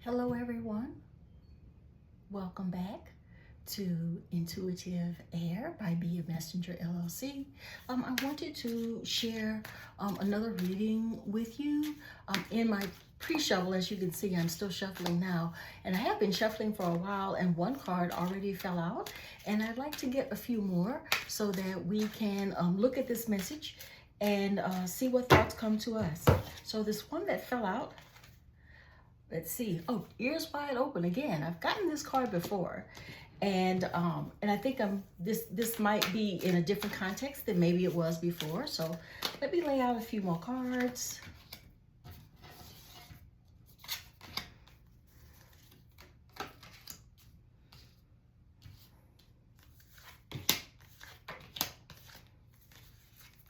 Hello everyone, welcome back to Intuitive Air by Be a Messenger LLC. I wanted to share another reading with you. In my pre-shuffle, as you can see, I'm still shuffling now, and I have been shuffling for a while, and one card already fell out, and I'd like to get a few more so that we can look at this message and see what thoughts come to us. So this one that fell out, let's see. Oh, ears wide open again. I've gotten this card before, and I think this might be in a different context than maybe it was before. So let me lay out a few more cards.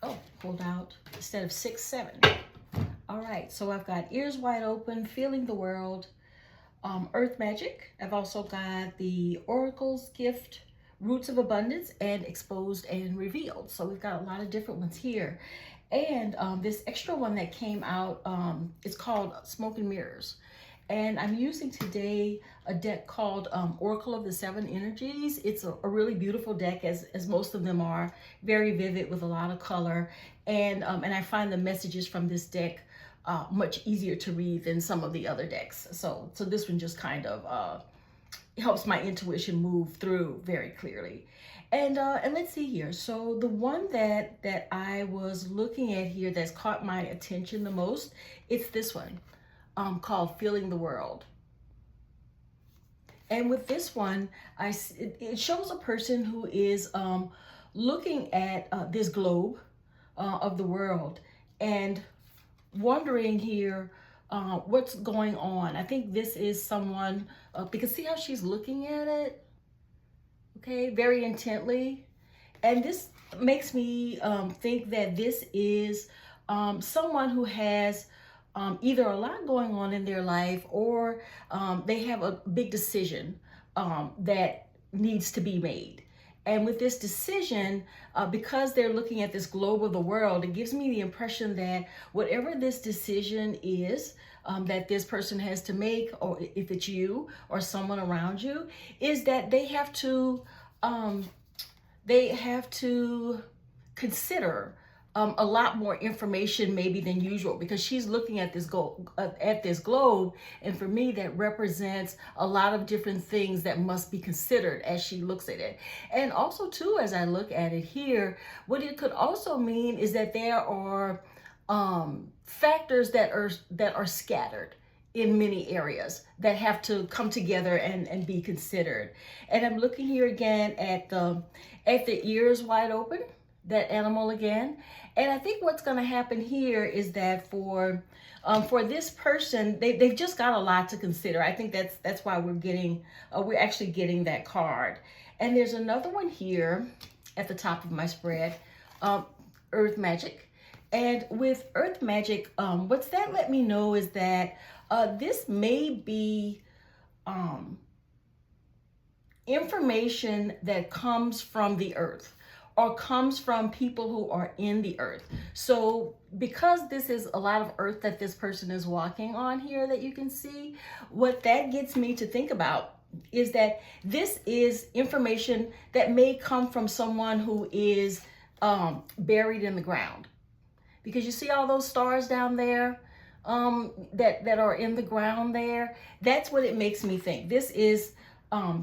Oh, pulled out instead of 6, 7. All right, so I've got ears wide open, feeling the world, earth magic. I've also got the oracle's gift, roots of abundance, and exposed and revealed. So we've got a lot of different ones here. And this extra one that came out, it's called Smoke and Mirrors. And I'm using today a deck called Oracle of the Seven Energies. It's a really beautiful deck, as most of them are, very vivid with a lot of color. And I find the messages from this deck much easier to read than some of the other decks. So this one just kind of helps my intuition move through very clearly. And let's see here. So the one that I was looking at here that's caught my attention the most, it's this one called Feeling the World. And with this one, it shows a person who is looking at this globe of the world and wondering here what's going on. I think this is someone, because see how she's looking at it, okay, very intently. And this makes me think that this is someone who has either a lot going on in their life, or they have a big decision that needs to be made. And with this decision, because they're looking at this globe of the world, it gives me the impression that whatever this decision is that this person has to make, or if it's you or someone around you, is that they have to consider a lot more information maybe than usual, because she's looking at this globe, and for me that represents a lot of different things that must be considered as she looks at it. And also too, as I look at it here, what it could also mean is that there are factors that are scattered in many areas that have to come together and be considered. And I'm looking here again at the ears wide open, that animal again. And I think what's going to happen here is that for this person, they've just got a lot to consider. I think that's why we're actually getting that card. And there's another one here at the top of my spread, Earth Magic. And with Earth Magic, what's that let me know is that this may be information that comes from the earth, or comes from people who are in the earth. So because this is a lot of earth that this person is walking on here that you can see, what that gets me to think about is that this is information that may come from someone who is buried in the ground. Because you see all those stars down there that are in the ground there? That's what it makes me think. This is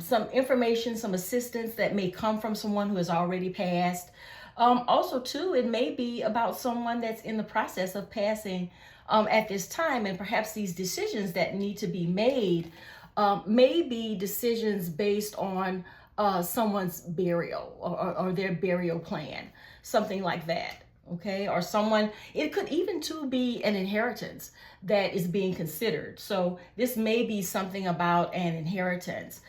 some information, some assistance that may come from someone who has already passed. Also too, it may be about someone that's in the process of passing at this time, and perhaps these decisions that need to be made may be decisions based on someone's burial, or their burial plan, something like that. Okay, or someone, it could even too be an inheritance that is being considered. So this may be something about an inheritance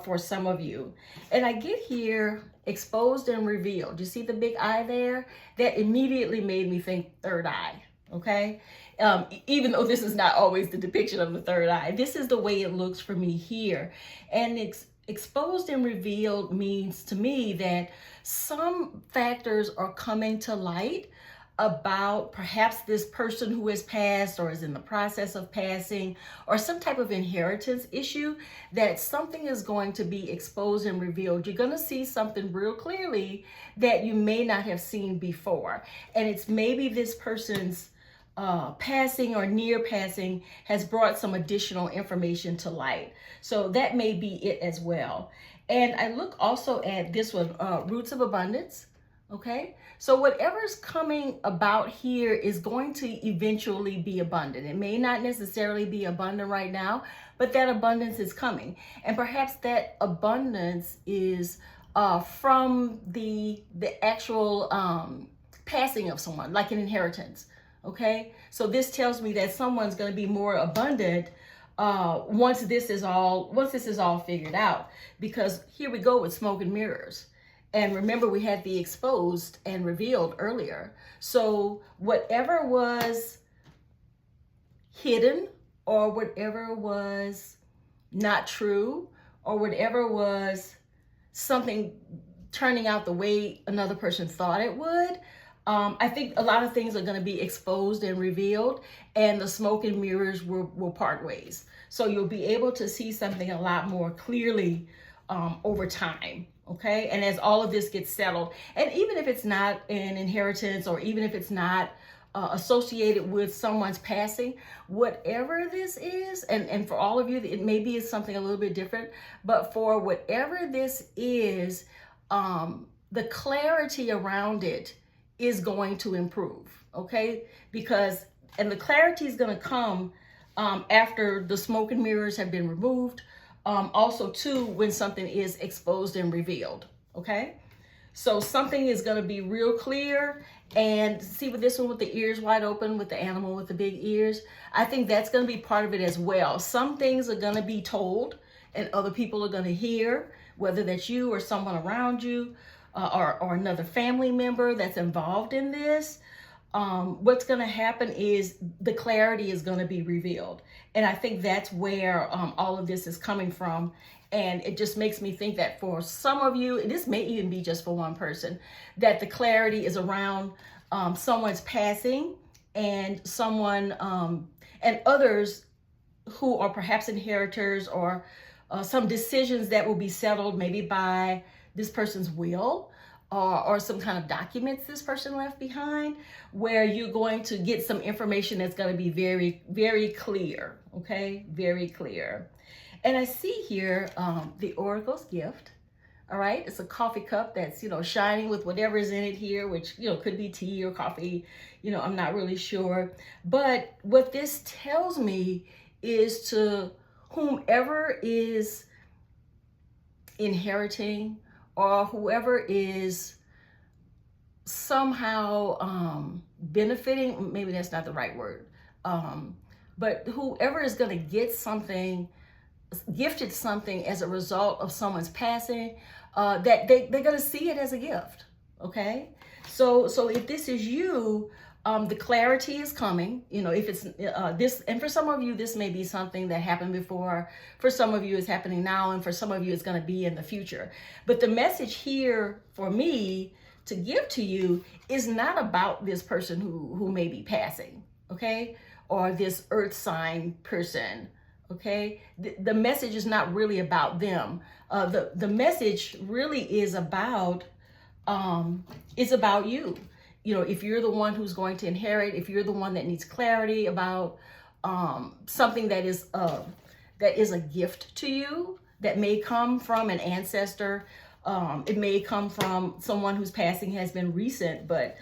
for some of you. And I get here exposed and revealed. You see the big eye there? That immediately made me think third eye. Okay, even though this is not always the depiction of the third eye, this is the way it looks for me here. And exposed and revealed means to me that some factors are coming to light about perhaps this person who has passed or is in the process of passing, or some type of inheritance issue, that something is going to be exposed and revealed. You're going to see something real clearly that you may not have seen before. And it's maybe this person's passing or near passing has brought some additional information to light. So that may be it as well. And I look also at this one, roots of abundance. Okay, so whatever's coming about here is going to eventually be abundant. It may not necessarily be abundant right now, but that abundance is coming. And perhaps that abundance is from the actual passing of someone, like an inheritance. Okay, so this tells me that someone's going to be more abundant once this is all figured out. Because here we go with smoke and mirrors. And remember, we had the exposed and revealed earlier. So whatever was hidden, or whatever was not true, or whatever was something turning out the way another person thought it would, I think a lot of things are going to be exposed and revealed, and the smoke and mirrors will part ways. So you'll be able to see something a lot more clearly over time. Okay, and as all of this gets settled, and even if it's not an inheritance, or even if it's not associated with someone's passing, whatever this is, and for all of you, it maybe is something a little bit different, but for whatever this is, the clarity around it is going to improve, okay? And the clarity is going to come after the smoke and mirrors have been removed. Also too, when something is exposed and revealed, okay? So something is going to be real clear. And see with this one with the ears wide open, with the animal with the big ears, I think that's going to be part of it as well. Some things are going to be told and other people are going to hear, whether that's you or someone around you, or another family member that's involved in this. What's going to happen is the clarity is going to be revealed. And I think that's where all of this is coming from. And it just makes me think that for some of you, this may even be just for one person, that the clarity is around someone's passing, and someone and others who are perhaps inheritors, or some decisions that will be settled maybe by this person's will, or some kind of documents this person left behind, where you're going to get some information that's going to be very, very clear, okay? Very clear. And I see here the Oracle's gift, all right? It's a coffee cup that's, shining with whatever is in it here, which, could be tea or coffee, I'm not really sure. But what this tells me is to whomever is inheriting, or whoever is somehow benefiting, maybe that's not the right word, but whoever is going to get something, gifted something as a result of someone's passing, that they're going to see it as a gift, okay? So if this is you, the clarity is coming, if it's this, and for some of you, this may be something that happened before. For some of you, it's happening now, and for some of you, it's going to be in the future. But the message here for me to give to you is not about this person who may be passing, okay? Or this earth sign person, okay? The message is not really about them. The message really is about you. If you're the one who's going to inherit, if you're the one that needs clarity about something that is a gift to you, that may come from an ancestor, it may come from someone whose passing has been recent, but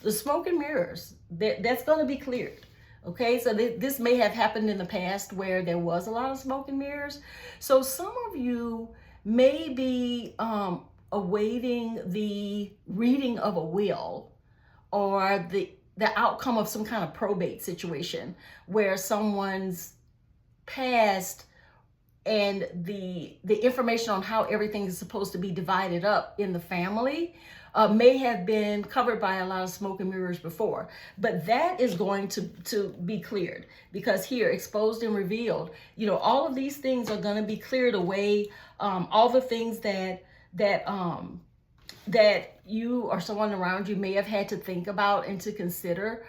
the smoke and mirrors, that's going to be cleared. Okay, so this may have happened in the past where there was a lot of smoke and mirrors. So some of you may be awaiting the reading of a will, or the outcome of some kind of probate situation where someone's passed, and the information on how everything is supposed to be divided up in the family may have been covered by a lot of smoke and mirrors before. But that is going to be cleared, because here, exposed and revealed, all of these things are going to be cleared away. All the things that that you or someone around you may have had to think about and to consider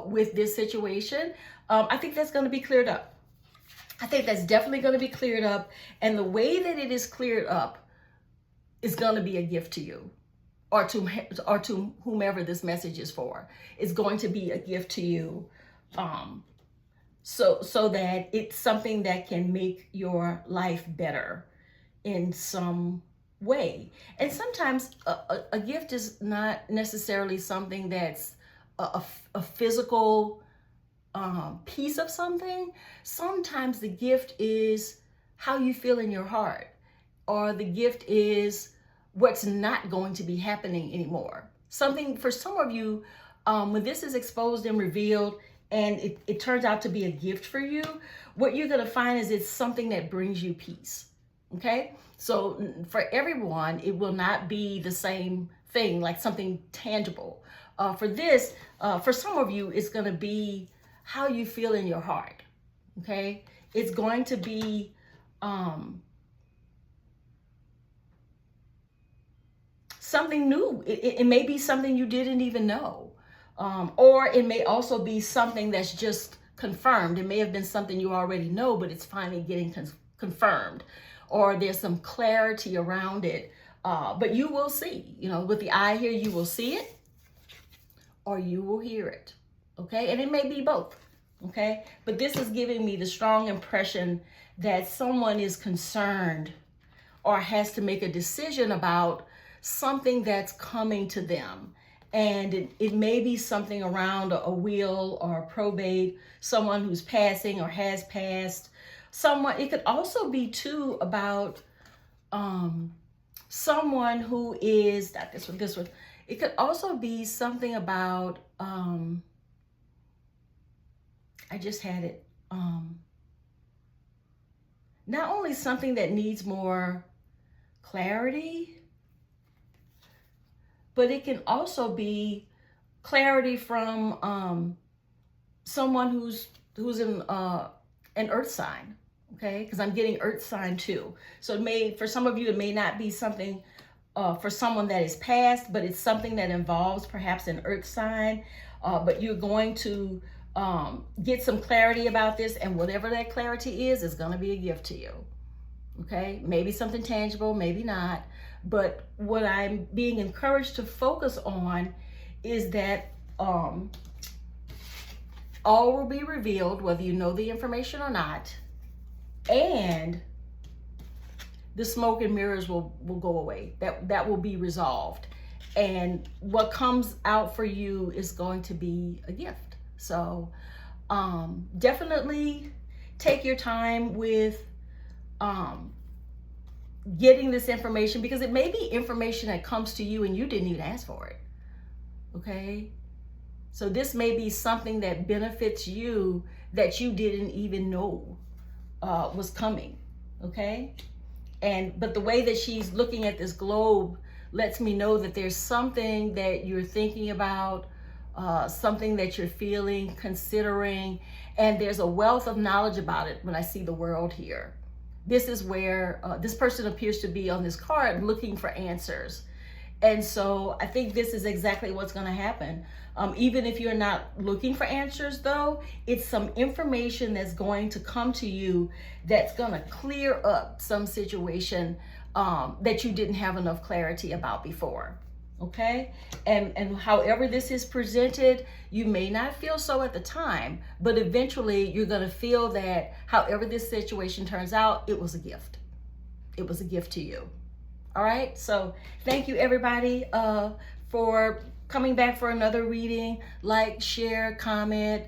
with this situation, I think that's going to be cleared up. I think that's definitely going to be cleared up. And the way that it is cleared up is going to be a gift to you, or to whomever this message is for. It's going to be a gift to you, so that it's something that can make your life better in some way. And sometimes a gift is not necessarily something that's a physical piece of something. Sometimes the gift is how you feel in your heart, or the gift is what's not going to be happening anymore. Something for some of you, when this is exposed and revealed, and it turns out to be a gift for you, what you're going to find is it's something that brings you peace. Okay? So for everyone, it will not be the same thing, like something tangible. For some of you, it's going to be how you feel in your heart. Okay? It's going to be something new. It may be something you didn't even know. Or it may also be something that's just confirmed. It may have been something you already know, but it's finally getting confirmed. Or there's some clarity around it. But you will see, with the eye here, you will see it, or you will hear it. Okay? And it may be both. Okay? But this is giving me the strong impression that someone is concerned or has to make a decision about something that's coming to them. And it may be something around a will or a probate, someone who's passing or has passed. It could also be too about someone who is, not this one. It could also be something about, I just had it, not only something that needs more clarity, but it can also be clarity from someone who's in an earth sign, okay? Because I'm getting earth sign too. So for some of you, it may not be something for someone that is past, but it's something that involves perhaps an earth sign. But you're going to get some clarity about this, and whatever that clarity is going to be a gift to you. Okay? Maybe something tangible, maybe not. But what I'm being encouraged to focus on is that all will be revealed, whether you know the information or not, and the smoke and mirrors will go away. That will be resolved. And what comes out for you is going to be a gift. So definitely take your time with getting this information, because it may be information that comes to you and you didn't even ask for it. Okay? So this may be something that benefits you that you didn't even know was coming. Okay? But the way that she's looking at this globe lets me know that there's something that you're thinking about, something that you're feeling, considering, and there's a wealth of knowledge about it when I see the world here. This is where this person appears to be on this card looking for answers. And so I think this is exactly what's going to happen. Even if you're not looking for answers, though, it's some information that's going to come to you that's going to clear up some situation that you didn't have enough clarity about before. Okay? And however this is presented, you may not feel so at the time, but eventually you're going to feel that however this situation turns out, it was a gift. It was a gift to you. All right? So thank you, everybody, for coming back for another reading. Like, share, comment,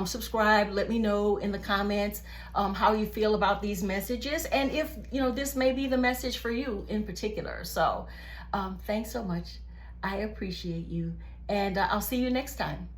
subscribe. Let me know in the comments how you feel about these messages, and if this may be the message for you in particular. So thanks so much. I appreciate you, and I'll see you next time.